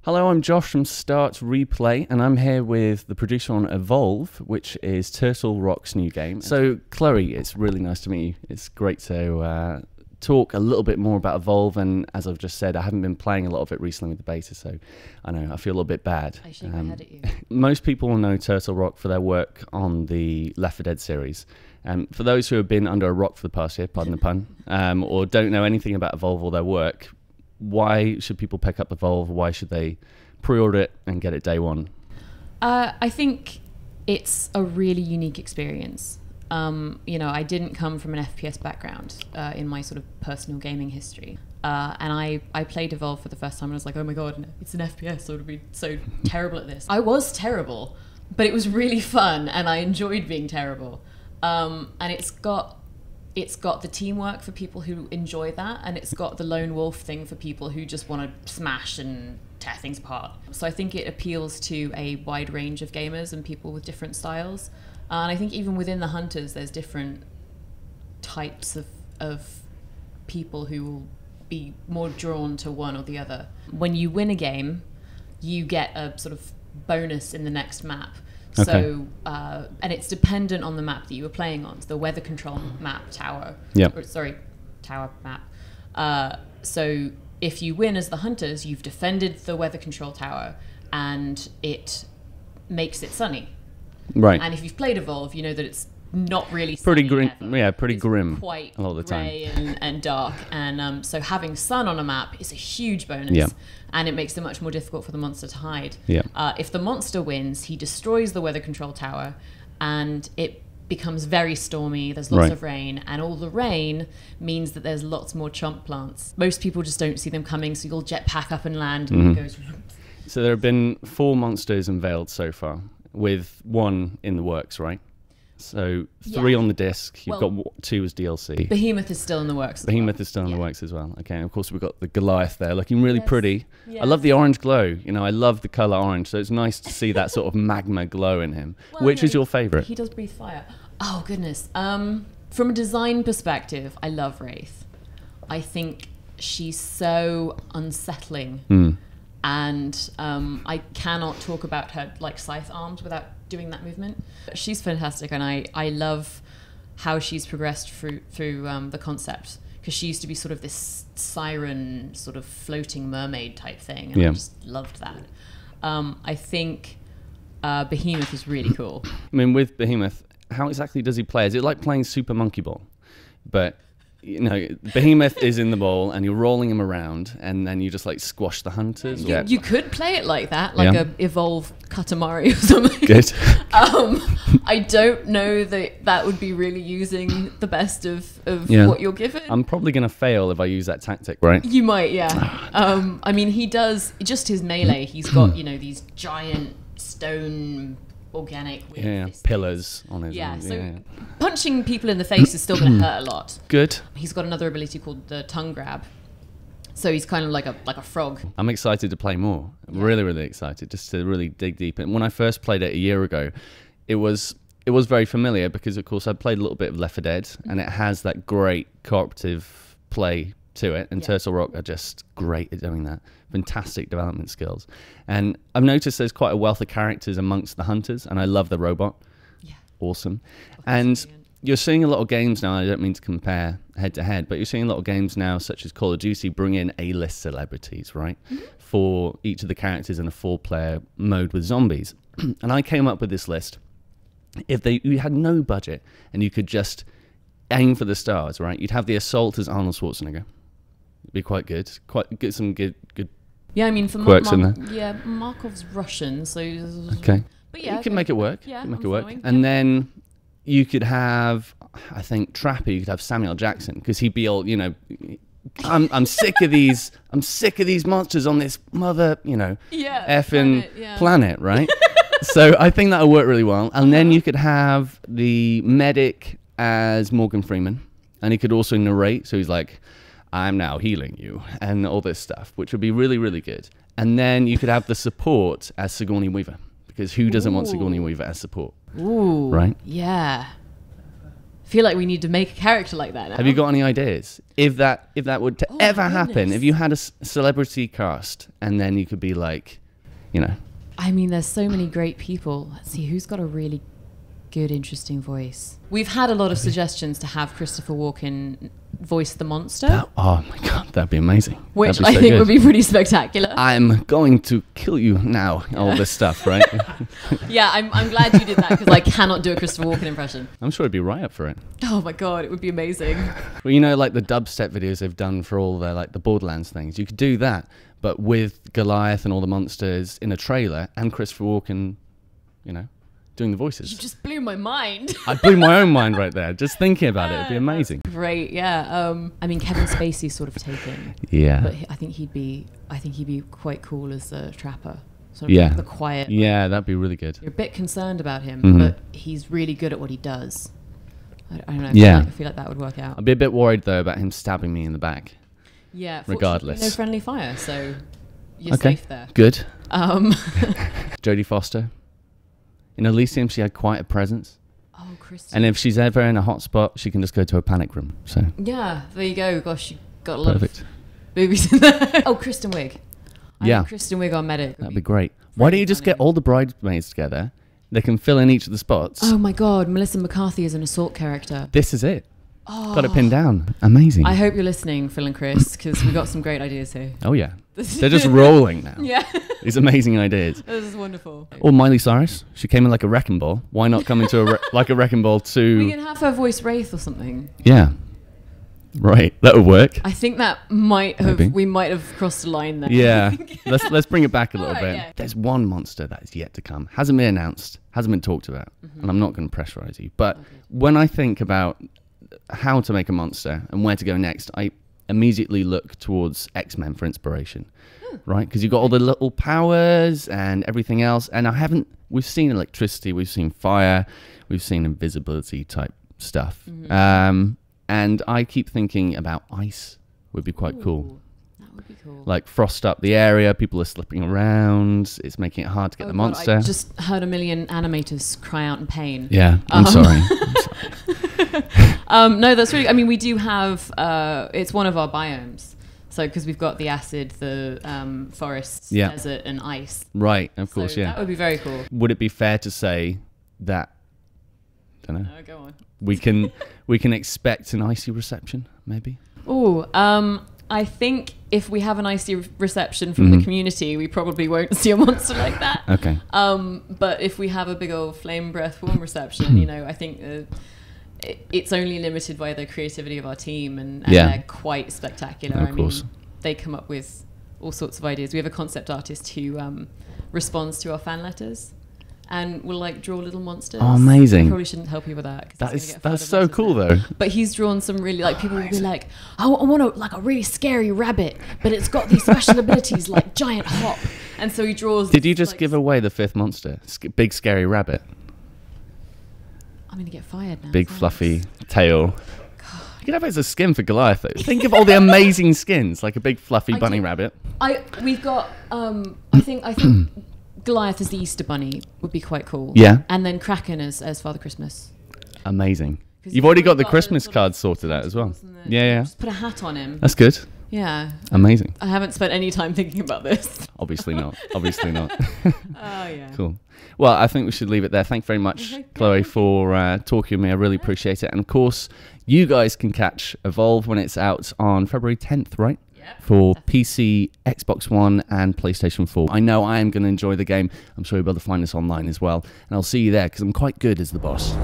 Hello, I'm Josh from Start Replay, and I'm here with the producer on Evolve, which is Turtle Rock's new game. So, Chloe, it's really nice to meet you. It's great to talk a little bit more about Evolve, and as I've just said, I haven't been playing a lot of it recently with the beta, so I know I feel a little bit bad. I shake my head at you. Most people will know Turtle Rock for their work on the Left 4 Dead series. For those who have been under a rock for the past year, pardon the pun, or don't know anything about Evolve or their work, why should people pick up Evolve? Why should they pre-order it and get it day one? I think it's a really unique experience. You know, I didn't come from an FPS background in my sort of personal gaming history. And I played Evolve for the first time and I was like, oh my God, it's an FPS, I would be so terrible at this. I was terrible, but it was really fun and I enjoyed being terrible. And it's got the teamwork for people who enjoy that, and it's got the lone wolf thing for people who just want to smash and tear things apart. So I think it appeals to a wide range of gamers and people with different styles. And I think even within the hunters, there's different types of people who will be more drawn to one or the other. When you win a game, you get a sort of bonus in the next map. Okay. So, and it's dependent on the map that you were playing on. So the weather control map tower. Yeah. Tower map. So if you win as the hunters, you've defended the weather control tower, and it makes it sunny. Right. And if you've played Evolve, you know that it's not really Pretty sunny grim, ever. yeah, pretty It's grim quite a lot of the time. grey and dark, and so having sun on a map is a huge bonus. Yeah. And it makes it much more difficult for the monster to hide. Yeah. If the monster wins, he destroys the weather control tower, and it becomes very stormy. There's lots Right. of rain, and all the rain means that there's lots more chomp plants. Most people just don't see them coming, so you'll jetpack up and land, and it goes. So there have been 4 monsters unveiled so far, with 1 in the works, right? So 3 Yeah. on the disc. You've Well, got 2 as DLC. Behemoth is still in the works. Behemoth is still in the works as well. Okay, and of course we've got the Goliath there, looking really Yes. pretty. Yes. I love the orange glow. You know, I love the color orange, so it's nice to see that sort of magma glow in him. Well, Which yeah, is your favorite? He does breathe fire. Oh goodness. From a design perspective, I love Wraith. I think she's so unsettling, and I cannot talk about her like scythe arms without doing that movement. She's fantastic, and I love how she's progressed through the concept, because she used to be sort of this siren, sort of floating mermaid type thing, and Yeah. I just loved that. I think Behemoth is really cool. I mean, with Behemoth, how exactly does he play? Is it like playing Super Monkey Ball? But, you know, Behemoth is in the ball and you're rolling him around and then you just like squash the hunters. You could play it like that, like Yeah. a Evolve Katamari or something. Good. I don't know that would be really using the best of Yeah. what you're given. I'm probably going to fail if I use that tactic, right? You might, yeah. I mean, he does, just his melee, he's got, you know, these giant stone organic weird Yeah, fists. pillars on his Yeah, so yeah. punching people in the face is still going to hurt a lot. Good. He's got another ability called the tongue grab. So he's kind of like a frog. I'm excited to play more. I'm really, really excited just to really dig deep. And when I first played it a year ago, it was very familiar because, of course, I played a little bit of Left 4 Dead, and it has that great cooperative play to it. And Turtle Rock are just great at doing that. Fantastic development skills. And I've noticed there's quite a wealth of characters amongst the hunters, and I love the robot. Yeah. Awesome. Oh, And brilliant. you're seeing a lot of games now, I don't mean to compare head to head, but you're seeing a lot of games now, such as Call of Duty, bring in A-list celebrities, right? For each of the characters in a 4-player mode with zombies. And I came up with this list. If you had no budget and you could just aim for the stars, right? You'd have the Assault as Arnold Schwarzenegger. It'd be quite good. Get some good. Yeah, I mean, for Quirks in there. Yeah, Markov's Russian, so... Okay. But yeah, You can make it work. Yeah, You can make I'm it work. following. And then you could have, I think, Trappy. You could have Samuel Jackson, because he'd be all, you know, I'm sick of these. I'm sick of these monsters on this mother, you know, effing planet, right? So I think that would work really well. And then you could have the medic as Morgan Freeman, and he could also narrate. So he's like, I'm now healing you, and all this stuff, which would be really, really good. And then you could have the support as Sigourney Weaver, because who doesn't want Sigourney Weaver as support? Ooh, right? Yeah. feel like we need to make a character like that now. Have you got any ideas? If that would ever happen, if you had a celebrity cast, and then you could be like, you know. I mean, there's so many great people. Let's see, who's got a really good, interesting voice? We've had a lot of suggestions to have Christopher Walken voice the monster. Oh my God, that'd be amazing. Which I think would be pretty spectacular. I'm going to kill you now. All this stuff, right? Yeah, I'm glad you did that, because I cannot do a Christopher Walken impression. I'm sure he'd be right up for it. Oh my God, it would be amazing. Well, you know, like the dubstep videos they've done for all the like the Borderlands things. You could do that, but with Goliath and all the monsters in a trailer, and Christopher Walken, you know, doing the voices. You just blew my mind. I blew my own mind right there. Just thinking about it, it'd be amazing. Great, yeah. I mean, Kevin Spacey's sort of taken. Yeah. But I think he'd be quite cool as a trapper. Sort of the quiet. Yeah, that'd be really good. You're a bit concerned about him, Mm-hmm. but he's really good at what he does. I don't know. Yeah. I feel like that would work out. I'd be a bit worried though about him stabbing me in the back. Yeah. Regardless. No friendly fire, so you're safe there. Good. Jodie Foster. In Elysium, she had quite a presence. Oh, Kristen. And if she's ever in a hot spot, she can just go to a panic room. So yeah, there you go. Gosh, you got a lot perfect. of boobies in there. Oh, Kristen Wiig. I think Kristen Wiig on Medic. That'd be great. Why don't you just get all the bridesmaids together? They can fill in each of the spots. Oh my God, Melissa McCarthy is an assault character. This is it. Oh. Got it pinned down. Amazing. I hope you're listening, Phil and Chris, because we've got some great ideas here. Oh yeah. They're just rolling now. Yeah. These amazing ideas. This is wonderful. Or Miley Cyrus. She came in like a wrecking ball. Why not come into like a wrecking ball too? We can have her voice Wraith or something. Yeah. Right. That would work. I think that we might have crossed a line there. Yeah. let's bring it back a little bit. Yeah. There's one monster that is yet to come. Hasn't been announced. Hasn't been talked about. Mm-hmm. And I'm not going to pressurize you. But when I think about how to make a monster and where to go next, I immediately look towards X-Men for inspiration. Right? Because you've got all the little powers and everything else. And we've seen electricity, we've seen fire, we've seen invisibility type stuff. Mm-hmm. And I keep thinking about ice would be quite cool. That would be cool. Like frost up the area, people are slipping around, it's making it hard to get the monster. I just heard a million animators cry out in pain. Yeah, I'm sorry. No, that's really, I mean, we do have, it's one of our biomes. So, because we've got the acid, the forests, desert, and ice. Right, of course, yeah. That would be very cool. Would it be fair to say that, I don't know. No, go on. We can expect an icy reception, maybe? Oh, I think if we have an icy reception from the community, we probably won't see a monster like that. Okay. But if we have a big old flame breath warm reception, you know, I think it's only limited by the creativity of our team, and they're quite spectacular. Of course. Mean, they come up with all sorts of ideas. We have a concept artist who responds to our fan letters and will like draw little monsters. Oh, amazing. I probably shouldn't help you with that. That's so cool though. But he's drawn some really, like, people will be like, I want like a really scary rabbit, but it's got these special abilities like giant hop. And so he draws. Did you just give away the fifth monster? Big scary rabbit. I'm going to get fired now. Big fluffy tail. You could have it as a skin for Goliath though. Think of all the amazing skins, like a big fluffy bunny rabbit. We've got, I think Goliath as the Easter Bunny would be quite cool. Yeah. And then Kraken as Father Christmas. Amazing. You've already got the Christmas cards sorted out as well. Yeah. Just put a hat on him. That's good. Yeah. Amazing. I haven't spent any time thinking about this. Obviously not. Obviously not. Oh, yeah. Cool. Well, I think we should leave it there. Thank you very much, Chloe, for talking with me. I really appreciate it. And of course, you guys can catch Evolve when it's out on February 10th, right? For PC, Xbox One, and PlayStation 4. I know I am going to enjoy the game. I'm sure you'll be able to find us online as well. And I'll see you there, because I'm quite good as the boss.